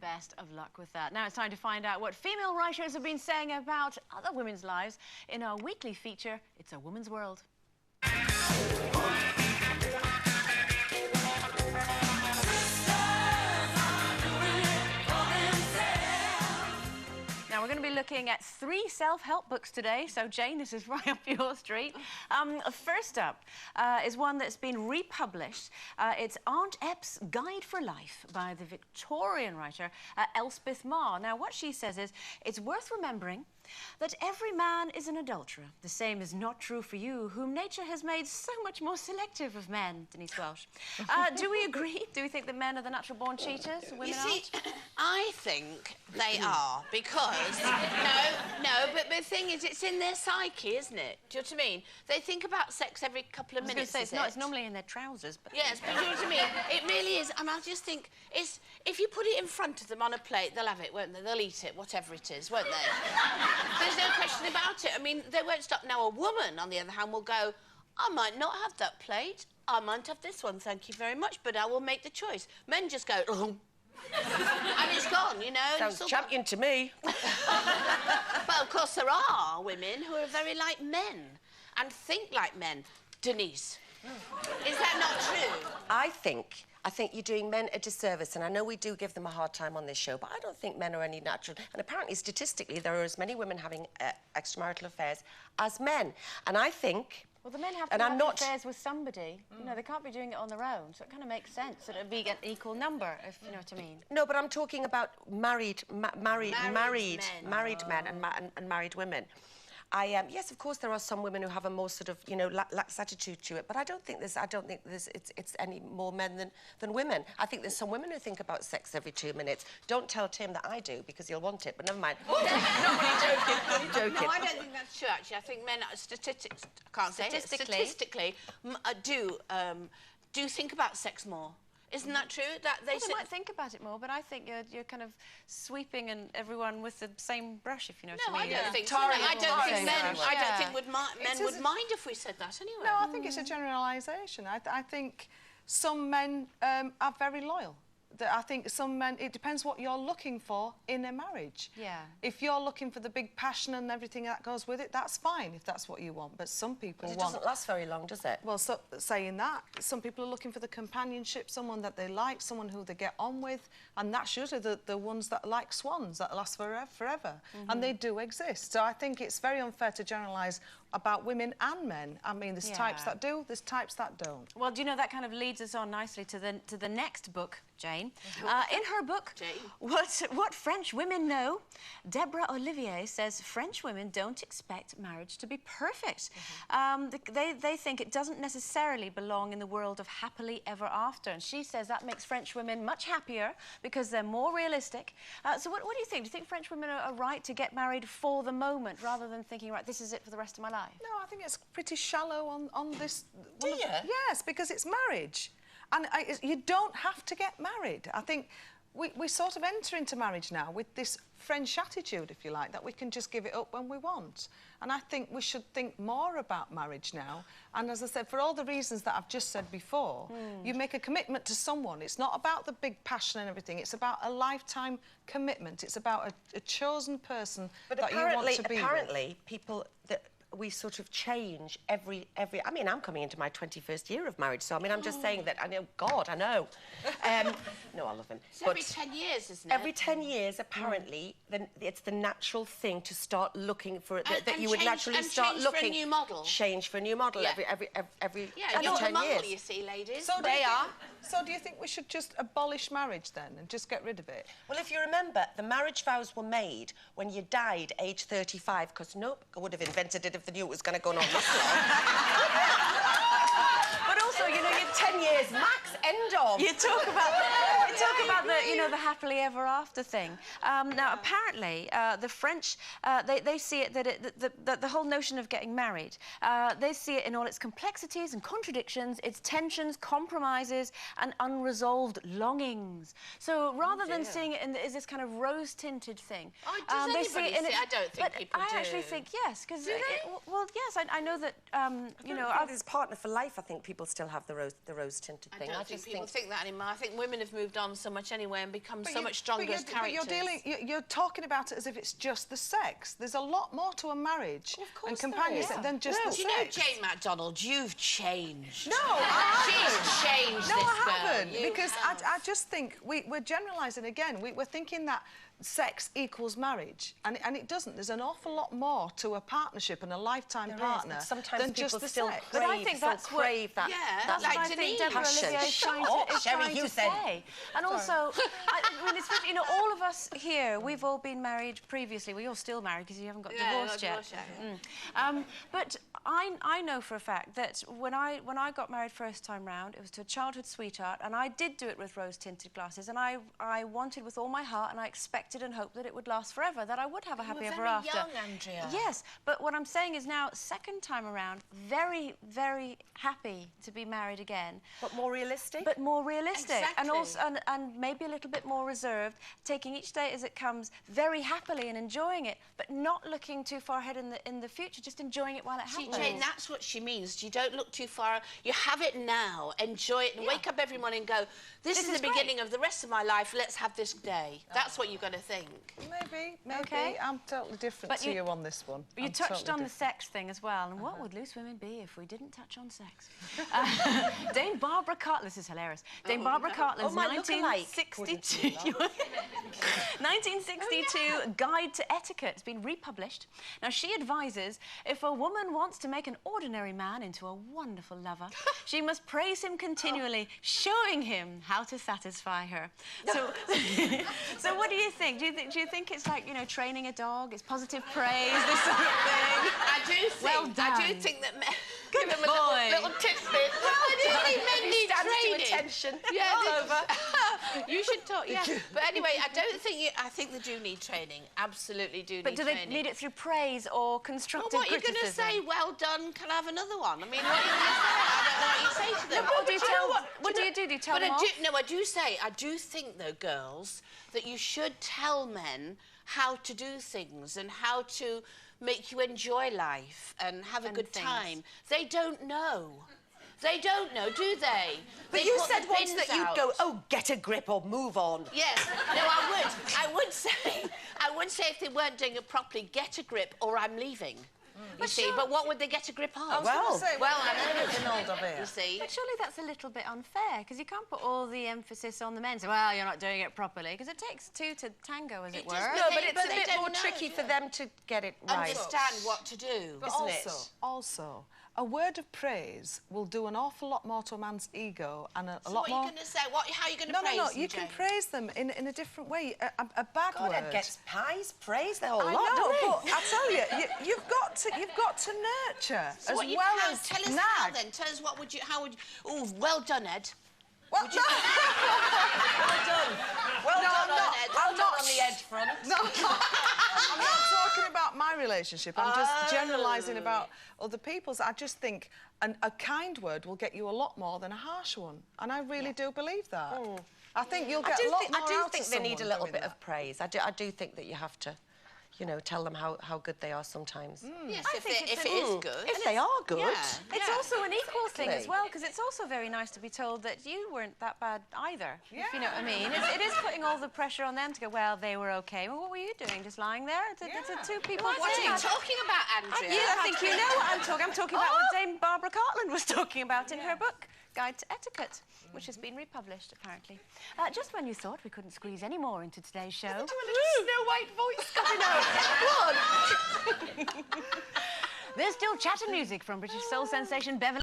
best of luck with that. Now it's time to find out what female writers have been saying about other women's lives in our weekly feature, It's a Woman's World. Now, we're going to be looking at 3 self-help books today. So, Jane, this is right up your street. First up is one that's been republished. It's Aunt Ep's Guide for Life by the Victorian writer Elspeth Marr. Now, what she says is, it's worth remembering that every man is an adulterer. The same is not true for you, whom nature has made so much more selective of men. Denise Welch. Do we agree? Do we think that men are the natural-born cheaters? Women you see, I think they are, because... but the thing is, it's in their psyche, isn't it? Do you know what I mean? They think about sex every couple of minutes, it's normally in their trousers, but... Yes, but do you know what I mean? It really is, and I just think it's... If you put it in front of them on a plate, they'll have it, won't they? They'll eat it, whatever it is, won't they? There's no question about it. I mean, they won't stop. Now, a woman, on the other hand, will go, I might not have that plate. I might have this one, thank you very much, but I will make the choice. Men just go, and it's gone, you know. Sounds champion to me. But, of course, there are women who are very like men and think like men. Denise, is that not true? I think you're doing men a disservice, and I know we do give them a hard time on this show, but I don't think men are any natural. And apparently, statistically, there are as many women having extramarital affairs as men. And I think... Well, the men have to have affairs with somebody. You know, they can't be doing it on their own, so it kind of makes sense that it would be an equal number, if you know what I mean. No, but I'm talking about married men and married women. Yes, of course, there are some women who have a more sort of, you know, lax attitude to it, but I don't think it's any more men than women. I think there's some women who think about sex every 2 minutes. Don't tell Tim that I do, because he'll want it, but never mind. No, I'm joking. No, I don't think that's true, actually. I think men, statistically do think about sex more. Isn't that true? That they might think about it more, but I think you're kind of sweeping everyone with the same brush, if you know what I mean. No, I don't think so. I don't think men would mind if we said that anyway. No, I think it's a generalisation. I think some men are very loyal. I think some men, it depends what you're looking for in a marriage. Yeah. If you're looking for the big passion and everything that goes with it, that's fine if that's what you want. But some people want... It doesn't last very long, does it? Well, saying that, some people are looking for the companionship, someone that they like, someone who they get on with, and that's usually the ones that like swans, that last forever. And they do exist. So I think it's very unfair to generalise about women and men. I mean, there's types that do, there's types that don't. Well, do you know, that kind of leads us on nicely to the next book, Jane. In her book, What French Women Know, Deborah Olivier says French women don't expect marriage to be perfect. They think it doesn't necessarily belong in the world of happily ever after. And she says that makes French women much happier because they're more realistic. So what do you think? Do you think French women are right to get married for the moment rather than thinking, right, this is it for the rest of my life? No, I think it's pretty shallow on this. Do you? Yes, because it's marriage. And you don't have to get married. I think we sort of enter into marriage now with this French attitude, if you like, that we can just give it up when we want. And I think we should think more about marriage now. And as I said, for all the reasons that I've just said before, you make a commitment to someone. It's not about the big passion and everything. It's about a lifetime commitment. It's about a chosen person that you want to be with. Apparently, people... we sort of change every... I mean, I'm coming into my 21st year of marriage, so, I mean, I'm just saying that, I know, God, I know. No, I love him. It's every 10 years, isn't it? Every 10 years, apparently, then it's the natural thing to start looking for... that you would naturally start looking... change for a new model. Change for a new model every you're 10 the model, years. you see, ladies. So So do you think we should just abolish marriage, then, and just get rid of it? Well, if you remember, the marriage vows were made when you died age 35, because, nope, I would have invented it if they knew it was going to go on this long. But also, you know, you're 10 years max, end of. You talk about the, you know, the happily ever after thing. Now, apparently, the French, they see it that the whole notion of getting married, they see it in all its complexities and contradictions, its tensions, compromises, and unresolved longings. So rather than seeing it as this kind of rose-tinted thing, they see it in it. I don't think people do. I actually think yes, because well, yes, I know that you know, as partner for life, I think people still have the rose-tinted thing. I just people think that anymore. I think women have moved on so much anyway and become so much but stronger as characters. You're talking about it as if it's just the sex. There's a lot more to a marriage and companionship than just the sex. You know, Jane McDonald, you've changed. No, I haven't. She's changed No, this I girl. haven't. You Because have. I just think we're generalising again. We're thinking that sex equals marriage, and it doesn't. There's an awful lot more to a partnership and a lifetime partner sometimes than people just the still sex. But I think that's what- crave that. Yeah, That's like what I think Denise. Deborah Olivier is trying to Sherrie, Hewson. say. And also, I mean, especially, you know, all of us here, we've all been married previously. Well, you're still married because you haven't got divorced yet. But I know for a fact that when I got married first time round, it was to a childhood sweetheart, and I did do it with rose-tinted glasses, and I wanted with all my heart, and I expected and hoped that it would last forever, that I would have a happy ever after. You were very young, Andrea. Yes, but what I'm saying is now, second time around, very, very happy to be married again. But more realistic? But more realistic. Exactly. And also, and maybe a little bit more reserved, taking each day as it comes very happily and enjoying it, but not looking too far ahead in the future, just enjoying it while it See, happens. Jane, that's what she means. You don't look too far. You have it now. Enjoy it and wake up every morning and go, this is the great. beginning of the rest of my life. Let's have this day. That's what you've got to think. Maybe. Okay. I'm totally different But to you on this one. You I'm touched totally on the different. sex thing as well, and what would loose women be if we didn't touch on sex? Dame Barbara Cartland, this is hilarious. Dame Barbara Cartland's my lookalike 1962 1962 Guide to Etiquette has been republished. Now, she advises if a woman wants to make an ordinary man into a wonderful lover, she must praise him continually, showing him how to satisfy her. So, so what do you think? Do you think it's like, you know, training a dog? It's positive praise, this sort of thing? I do think that men... Good Give him boy. a little tidbit. Well, I do think men need training. attention. Yeah, you should talk. Yeah, but anyway, I think they do need training. Absolutely do. But do they need it through praise or Well, constructive what are you going to criticism? say? Well done. Can I have another one? I mean, what are you going to say? I don't know what you say to them. What do you tell? What do you do? Do you tell them off? I do think though, girls, that you should tell men how to do things and how to make you enjoy life and have a good time. They don't know. They don't know, do they? But They you put said the once bins that you'd out. go, oh, get a grip or move on. Yes, no, I would say if they weren't doing it properly, get a grip or I'm leaving. You see, but what would they get a grip on? I was gonna say, well, I know you see. But surely that's a little bit unfair, because you can't put all the emphasis on the men. So, well, you're not doing it properly, because it takes two to tango, as it were. No, but it's a they bit don't more know, tricky do for they? them to get it right. Understand what to do, But isn't it? also, a word of praise will do an awful lot more to a man's ego and a So lot what more... are you going to say? How are you going to No, praise no, them, you can Jane? praise them in a different way. A bad God, word... Ed gets pies, praise the whole I lot, know, don't but I tell you, you've got to nurture So as what you well how, as tell us nag. how then. Tell us how would you... Oh, well done, Ed. Well, no. Well No, done, I'm not. Ed. I'm Well done not. on the edge front. No, I'm not talking about my relationship. I'm just generalising about other people's. I just think a kind word will get you a lot more than a harsh one, and I really do believe that. I think you'll get a lot more I do out think of they need a someone little doing bit that. of praise. I do think that you have to, you know, tell them how good they are sometimes. Yes, I if think it it's is good. If they are good. Yeah. It's also an equal thing as Exactly. well, because it's also very nice to be told that you weren't that bad either, if you know what I mean. Yeah. It is putting all the pressure on them to go, well, they were OK. Well, what were you doing? Just lying there? It's a two people What are thing. you talking about, Andrea? I think you know what I'm talking. I'm talking about what Dame Barbara Cartland was talking about in her book, Guide to Etiquette, which has been republished, apparently. Just when you thought we couldn't squeeze any more into today's show. Snow White voice coming out. There's still chat and music from British soul sensation Beverly.